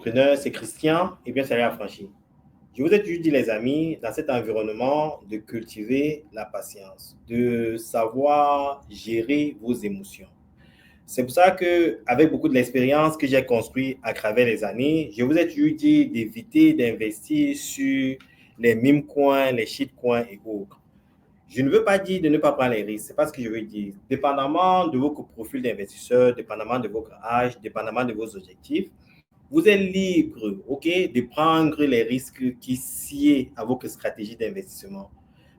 entrepreneur, c'est Christian et bien salut affranchi. Je vous ai toujours dit, les amis, dans cet environnement, de cultiver la patience, de savoir gérer vos émotions. C'est pour ça que, avec beaucoup de l'expérience que j'ai construite à travers les années, je vous ai toujours dit d'éviter d'investir sur les meme coins, les shit coins et autres. Je ne veux pas dire de ne pas prendre les risques, c'est pas ce que je veux dire. Dépendamment de votre profil d'investisseur, dépendamment de votre âge, dépendamment de vos objectifs, vous êtes libre, OK, de prendre les risques qui sied à votre stratégie d'investissement.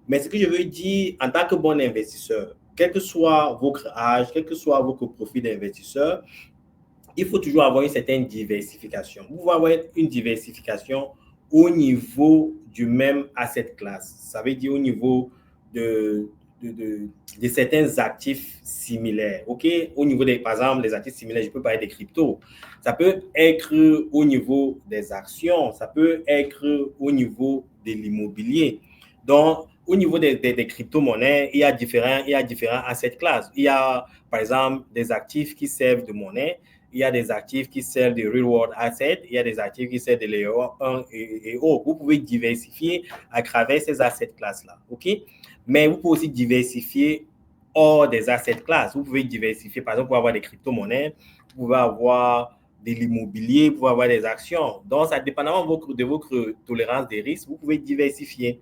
Mais ce que je veux dire, en tant que bon investisseur, quel que soit votre âge, quel que soit votre profil d'investisseur, il faut toujours avoir une certaine diversification. Vous pouvez avoir une diversification au niveau du même asset class. Ça veut dire au niveau de, de certains actifs similaires. OK? Au niveau des, par exemple, les actifs similaires, je peux parler des cryptos. Ça peut être au niveau des actions. Ça peut être au niveau de l'immobilier. Donc, au niveau des crypto-monnaies, il y a différents assets classes. Il y a, par exemple, des actifs qui servent de monnaie. Il y a des actifs qui servent de real world assets, il y a des actifs qui servent de layer 1 et autres. Vous pouvez diversifier à travers ces assets classes-là, OK? Mais vous pouvez aussi diversifier hors des assets classes. Vous pouvez diversifier, par exemple, vous pouvez avoir des crypto-monnaies, vous pouvez avoir de l'immobilier, vous pouvez avoir des actions. Donc, ça dépendamment de votre tolérance des risques, vous pouvez diversifier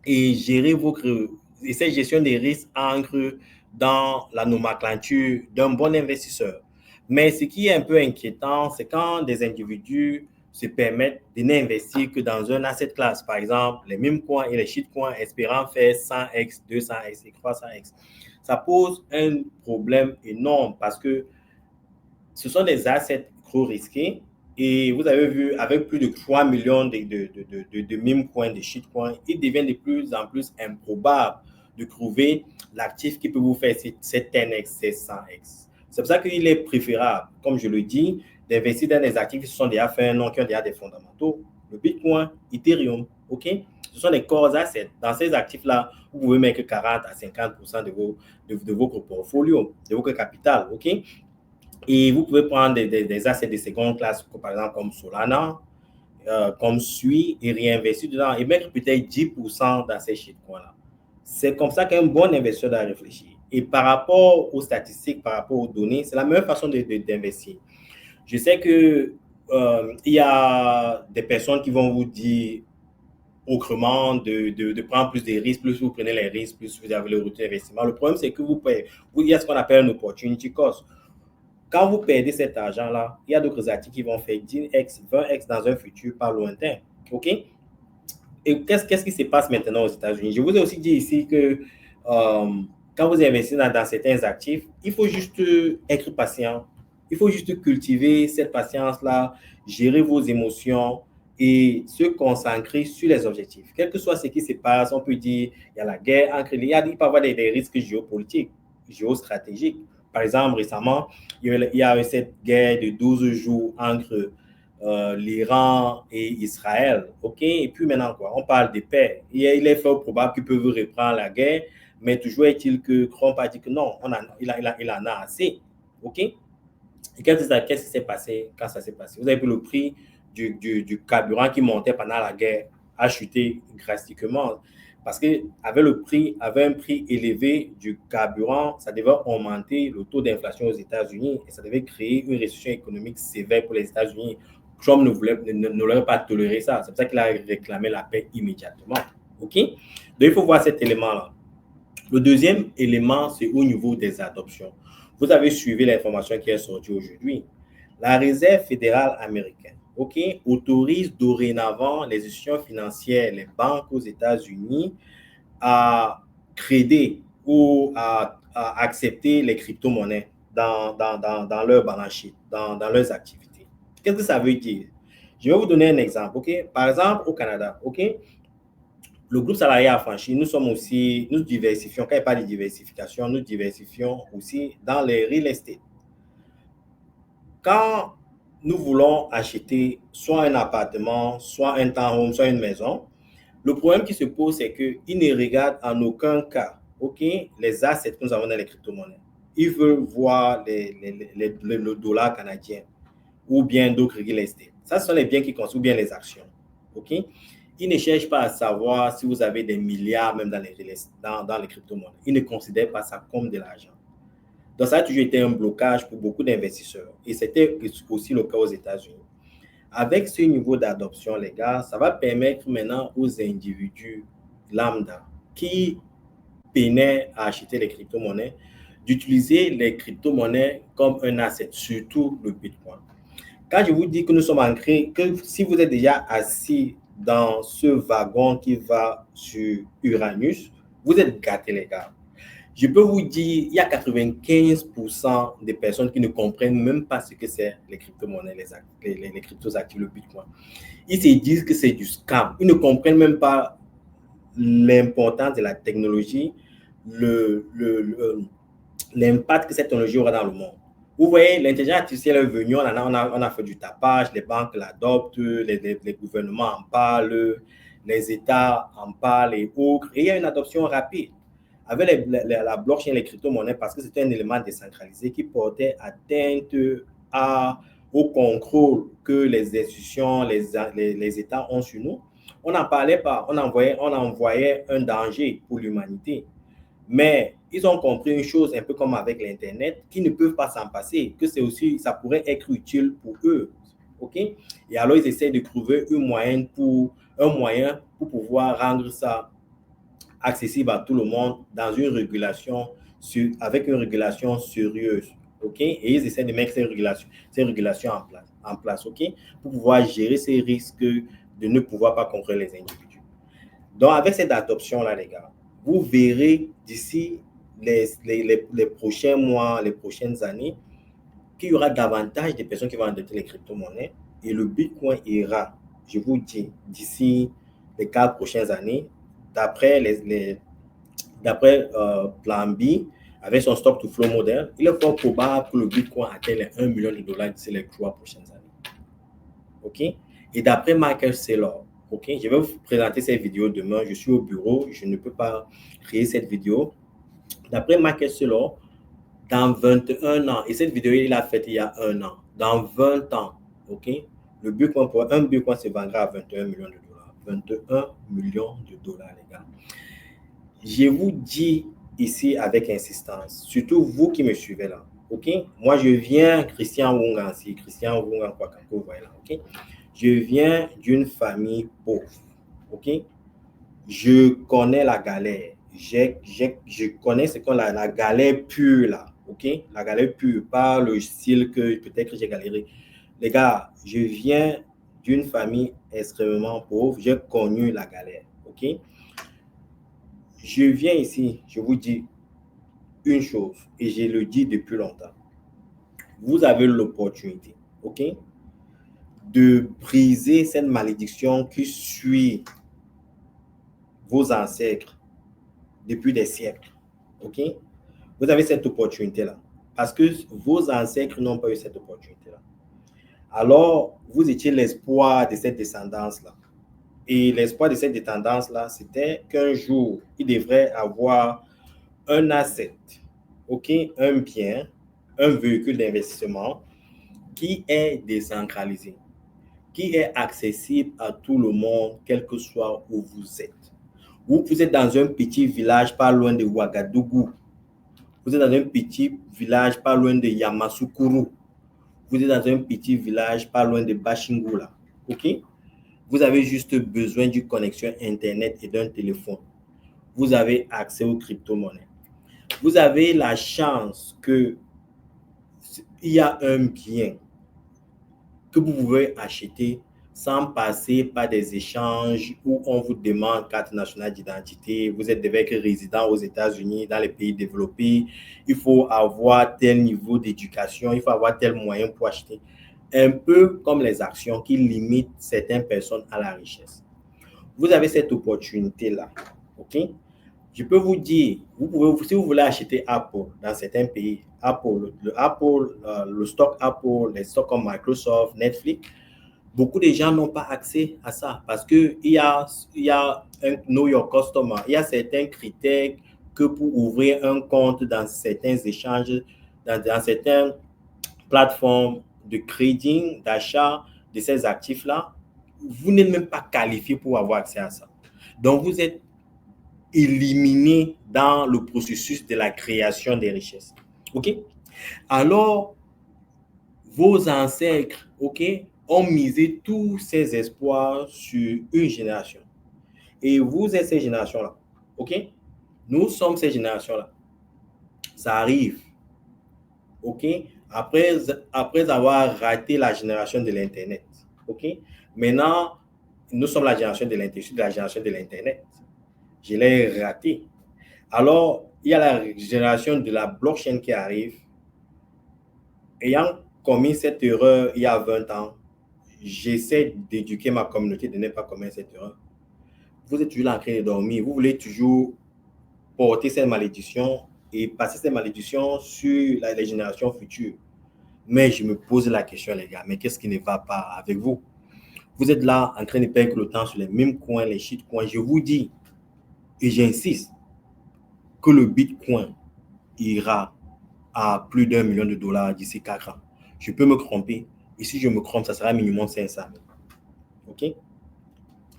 et gérer votre... Et cette gestion des risques entre dans la nomenclature d'un bon investisseur. Mais ce qui est un peu inquiétant, c'est quand des individus se permettent de n'investir que dans un asset class, par exemple les meme coins et les shitcoins, espérant faire 100x, 200x et 300x. Ça pose un problème énorme parce que ce sont des assets trop risqués. Et vous avez vu, avec plus de 3 millions de meme coins, de shitcoins, il devient de plus en plus improbable de trouver l'actif qui peut vous faire cette 10x, cette 100x. C'est pour ça qu'il est préférable, comme je le dis, d'investir dans des actifs qui se sont déjà fait un nom, qui ont déjà des fondamentaux. Le Bitcoin, Ethereum, OK? Ce sont des core assets. Dans ces actifs-là, vous pouvez mettre 40 à 50% de votre portfolio, de votre capital, OK? Et vous pouvez prendre des assets de seconde classe, par exemple comme Solana, comme SUI, et réinvestir dedans et mettre peut-être 10% dans ces shitcoins-là. C'est comme ça qu'un bon investisseur doit réfléchir. Et par rapport aux statistiques, par rapport aux données, c'est la meilleure façon d'investir. Je sais que il y a des personnes qui vont vous dire autrement de prendre plus de risques, plus vous prenez les risques, plus vous avez le retour d'investissement. Le problème, c'est que il y a ce qu'on appelle un opportunity cost. Quand vous perdez cet argent-là, il y a d'autres actifs qui vont faire 10x, 20x dans un futur pas lointain. OK? Et qu'est-ce qui se passe maintenant aux États-Unis? Je vous ai aussi dit ici que quand vous investissez dans certains actifs, il faut juste être patient. Il faut juste cultiver cette patience-là, gérer vos émotions et se concentrer sur les objectifs. Quel que soit ce qui se passe, on peut dire il y a la guerre entre les... Il peut y avoir des risques géopolitiques, géostratégiques. Par exemple, récemment, il y a eu cette guerre de 12 jours entre l'Iran et Israël. OK? Et puis maintenant, quoi? On parle de paix. Il est fort probable qu'ils peuvent reprendre la guerre, mais toujours est-il que Trump a dit que non, il en a assez. OK? Et qu'est-ce qui s'est passé quand ça s'est passé? Vous avez vu le prix du carburant qui montait pendant la guerre a chuté drastiquement. Parce qu'avec un prix élevé du carburant, ça devait augmenter le taux d'inflation aux États-Unis et ça devait créer une récession économique sévère pour les États-Unis. Trump n'aurait pas toléré ça. C'est pour ça qu'il a réclamé la paix immédiatement. OK? Donc, il faut voir cet élément-là. Le deuxième élément, c'est au niveau des adoptions. Vous avez suivi l'information qui est sortie aujourd'hui. La Réserve fédérale américaine, OK, autorise dorénavant les institutions financières, les banques aux États-Unis à créer ou à accepter les crypto-monnaies dans leur balance sheet, dans leurs activités. Qu'est-ce que ça veut dire? Je vais vous donner un exemple, OK? Par exemple, au Canada, OK? Le groupe salarié affranchi, nous diversifions, quand il n'y a pas de diversification, nous diversifions aussi dans les real estate. Quand nous voulons acheter soit un appartement, soit un townhome, soit une maison, le problème qui se pose, c'est qu'ils ne regardent en aucun cas, OK, les assets que nous avons dans les crypto-monnaies. Ils veulent voir le dollar canadien. ou bien d'autres real estate. Ça, ce sont les biens qui constituent, ou bien les actions. OK? Ils ne cherchent pas à savoir si vous avez des milliards même dans les crypto-monnaies. Ils ne considèrent pas ça comme de l'argent. Donc, ça a toujours été un blocage pour beaucoup d'investisseurs. Et c'était aussi le cas aux États-Unis. Avec ce niveau d'adoption, les gars, ça va permettre maintenant aux individus lambda qui peinaient à acheter les crypto-monnaies d'utiliser les crypto-monnaies comme un asset, surtout le Bitcoin. Quand je vous dis que nous sommes ancrés, que si vous êtes déjà assis dans ce wagon qui va sur Uranus, vous êtes gâtés, les gars. Je peux vous dire, il y a 95% des personnes qui ne comprennent même pas ce que c'est les crypto-monnaies, les cryptos-actifs, le Bitcoin. Ils se disent que c'est du scam. Ils ne comprennent même pas l'importance de la technologie, l'impact que cette technologie aura dans le monde. Vous voyez, l'intelligence artificielle est venue, on a fait du tapage, les banques l'adoptent, les gouvernements en parlent, les États en parlent et autres. Et il y a une adoption rapide avec la blockchain et les crypto-monnaies parce que c'est un élément décentralisé qui portait atteinte au contrôle que les institutions, les États ont sur nous. On n'en parlait pas, on envoyait un danger pour l'humanité. Mais ils ont compris une chose, un peu comme avec l'Internet, qu'ils ne peuvent pas s'en passer, que ça pourrait être utile pour eux. OK? Et alors, ils essaient de trouver un moyen pour pouvoir rendre ça accessible à tout le monde dans une régulation, avec une régulation sérieuse. OK? Et ils essaient de mettre ces régulations en place, OK? Pour pouvoir gérer ces risques de ne pouvoir pas contrôler les individus. Donc, avec cette adoption-là, les gars, vous verrez d'ici les prochains mois, les prochaines années, qu'il y aura davantage de personnes qui vont adopter les crypto-monnaies et le Bitcoin ira, je vous dis, d'ici les 4 prochaines années, d'après Plan B, avec son stock-to-flow modèle, il est fort probable que le Bitcoin atteigne les 1 million de dollars d'ici les 3 prochaines années. OK? Et d'après Michael Saylor, OK, je vais vous présenter cette vidéo demain. Je suis au bureau, je ne peux pas créer cette vidéo. D'après Michael Saylor, dans 21 ans, et cette vidéo, il l'a faite il y a 1 an, dans 20 ans, OK, un Bitcoin se vendra à 21 millions de dollars. 21 millions de dollars, les gars. Je vous dis ici avec insistance, surtout vous qui me suivez là, OK? Moi, je viens, Christian Wungansi, vous voyez là, OK? Je viens d'une famille pauvre, OK? Je connais la galère. Je connais ce qu'on a, la galère pure là, OK? La galère pure, pas le style que peut-être j'ai galéré. Les gars, je viens d'une famille extrêmement pauvre. J'ai connu la galère, OK? Je viens ici, je vous dis une chose, et je le dis depuis longtemps. Vous avez l'opportunité, OK, de briser cette malédiction qui suit vos ancêtres depuis des siècles, OK? Vous avez cette opportunité-là, parce que vos ancêtres n'ont pas eu cette opportunité-là. Alors, vous étiez l'espoir de cette descendance-là. Et l'espoir de cette descendance-là, c'était qu'un jour, il devrait avoir un asset, OK, un bien, un véhicule d'investissement qui est décentralisé, qui est accessible à tout le monde, quel que soit où vous êtes. Vous êtes dans un petit village pas loin de Ouagadougou. Vous êtes dans un petit village pas loin de Yamoussoukro. Vous êtes dans un petit village pas loin de Bashingula. OK? Vous avez juste besoin d'une connexion Internet et d'un téléphone. Vous avez accès aux crypto-monnaies. Vous avez la chance qu'il y a un bien que vous pouvez acheter sans passer par des échanges où on vous demande carte nationale d'identité, vous êtes résident aux États-Unis, dans les pays développés, il faut avoir tel niveau d'éducation, il faut avoir tel moyen pour acheter. Un peu comme les actions qui limitent certaines personnes à la richesse. Vous avez cette opportunité-là, OK? Je peux vous dire, si vous voulez acheter Apple dans certains pays, le stock Apple, les stocks comme Microsoft, Netflix, beaucoup de gens n'ont pas accès à ça parce qu'il y a un Know Your Customer, il y a certains critères que pour ouvrir un compte dans certains échanges, dans certaines plateformes de trading, d'achat de ces actifs-là, vous n'êtes même pas qualifié pour avoir accès à ça. Donc, vous êtes éliminé dans le processus de la création des richesses. OK? Alors, vos ancêtres, OK, ont misé tous ces espoirs sur une génération. Et vous êtes ces générations-là. OK? Nous sommes ces générations-là. Ça arrive. OK? Après avoir raté la génération de l'Internet. OK? Maintenant, nous sommes la génération de l'Internet. La génération de l'Internet. Je l'ai raté. Alors, il y a la génération de la blockchain qui arrive. Ayant commis cette erreur il y a 20 ans, j'essaie d'éduquer ma communauté de ne pas commettre cette erreur. Vous êtes toujours là en train de dormir. Vous voulez toujours porter cette malédiction et passer cette malédiction sur les générations futures. Mais je me pose la question, les gars, mais qu'est-ce qui ne va pas avec vous? Vous êtes là en train de perdre le temps sur les mêmes coins, les shitcoins. Je vous dis, et j'insiste, que le Bitcoin ira à plus d'1 million de dollars d'ici 4 ans. Je peux me tromper. Et si je me trompe, ça sera minimum 500 000. OK?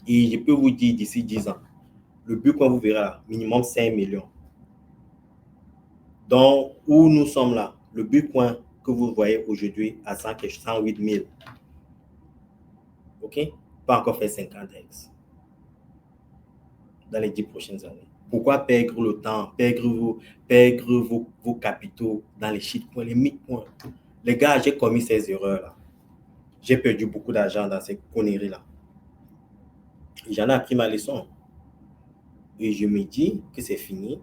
Et je peux vous dire d'ici 10 ans, le Bitcoin, vous verrez là, minimum 5 millions. Donc, où nous sommes là, le Bitcoin que vous voyez aujourd'hui à 108 000. OK? Pas encore fait 50x dans les 10 prochaines années. Pourquoi perdre le temps, perdre vos capitaux dans les shitcoins, les mitcoins? Les gars, j'ai commis ces erreurs-là. J'ai perdu beaucoup d'argent dans ces conneries-là. J'en ai appris ma leçon. Et je me dis que c'est fini.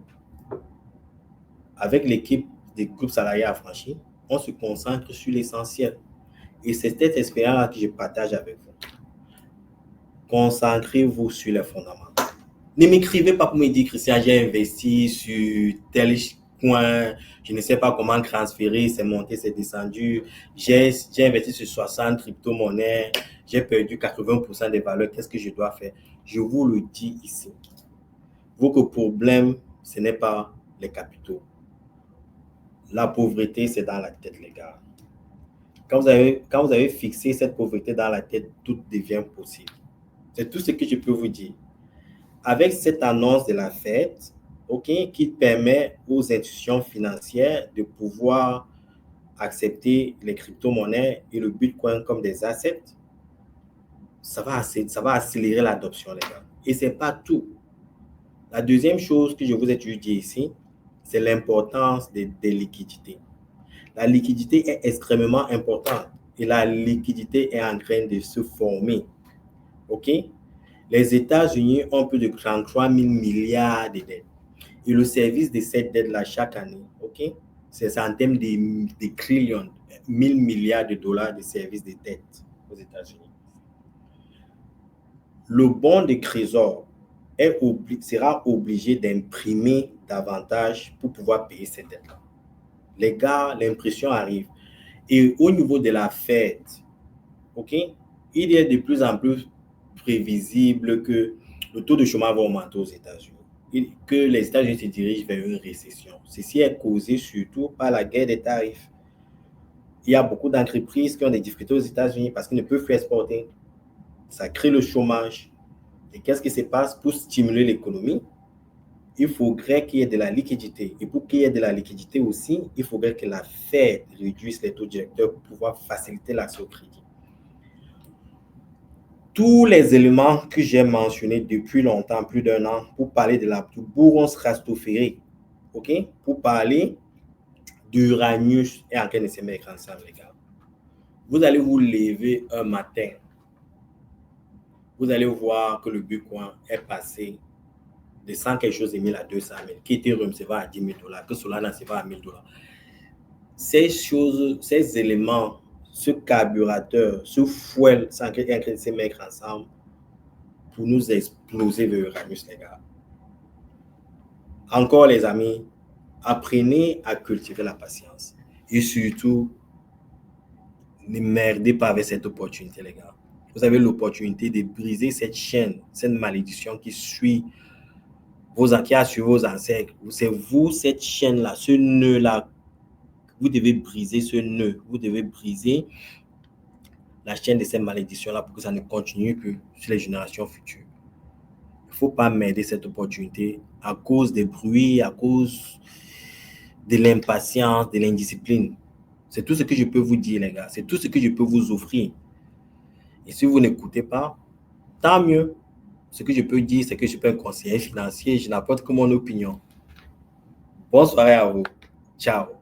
Avec l'équipe des groupes salariés affranchis, on se concentre sur l'essentiel. Et c'est cette expérience que je partage avec vous. Concentrez-vous sur les fondements. Ne m'écrivez pas pour me dire, Christian, j'ai investi sur tel coin, je ne sais pas comment transférer, c'est monté, c'est descendu. J'ai investi sur 60 crypto-monnaies, j'ai perdu 80% des valeurs, qu'est-ce que je dois faire? Je vous le dis ici. Votre problème, ce n'est pas les capitaux. La pauvreté, c'est dans la tête, les gars. Quand vous avez fixé cette pauvreté dans la tête, tout devient possible. C'est tout ce que je peux vous dire. Avec cette annonce de la Fed, OK, qui permet aux institutions financières de pouvoir accepter les crypto-monnaies et le Bitcoin comme des assets, ça va accélérer l'adoption, les gars. Et ce n'est pas tout. La deuxième chose que je vous ai dit ici, c'est l'importance des liquidités. La liquidité est extrêmement importante et la liquidité est en train de se former. OK? Les États-Unis ont plus de 33 000 milliards de dettes. Et le service de cette dette-là chaque année, OK? C'est en termes de trillions, 1000 milliards de dollars de services de dette aux États-Unis. Le bon de trésor sera obligé d'imprimer davantage pour pouvoir payer cette dette-là. Les gars, l'impression arrive. Et au niveau de la Fed, OK, il est de plus en plus prévisible que le taux de chômage va augmenter aux États-Unis, que les États-Unis se dirigent vers une récession. Ceci est causé surtout par la guerre des tarifs. Il y a beaucoup d'entreprises qui ont des difficultés aux États-Unis parce qu'ils ne peuvent plus exporter. Ça crée le chômage. Et qu'est-ce qui se passe pour stimuler l'économie? Il faudrait qu'il y ait de la liquidité. Et pour qu'il y ait de la liquidité aussi, il faudrait que la Fed réduise les taux directeurs pour pouvoir faciliter l'accès au crédit. Tous les éléments que j'ai mentionnés depuis longtemps, plus d'1 an, pour parler de la bourron stratosphérique, OK? Pour parler d'Uranus et en train de se mettre ensemble, les gars. Vous allez vous lever un matin. Vous allez voir que le Bitcoin est passé de 100 quelque chose de 1000 à 200 000, qui était recevable à 10 000 $, que Solana se va à 1000 $. Ces choses, ces éléments, ce carburateur, ce fuel, c'est en train de se mettre ensemble pour nous exploser vers Uranus, les gars. Encore, les amis, apprenez à cultiver la patience. Et surtout, ne merdez pas avec cette opportunité, les gars. Vous avez l'opportunité de briser cette chaîne, cette malédiction qui suit qui a suivi vos ancêtres. C'est vous, cette chaîne-là, ce nœud-là. Vous devez briser ce nœud. Vous devez briser la chaîne de ces malédictions-là pour que ça ne continue plus sur les générations futures. Il ne faut pas m'aider cette opportunité à cause des bruits, à cause de l'impatience, de l'indiscipline. C'est tout ce que je peux vous dire, les gars. C'est tout ce que je peux vous offrir. Et si vous n'écoutez pas, tant mieux. Ce que je peux dire, c'est que je suis pas un conseiller financier. Je n'apporte que mon opinion. Bonne soirée à vous. Ciao.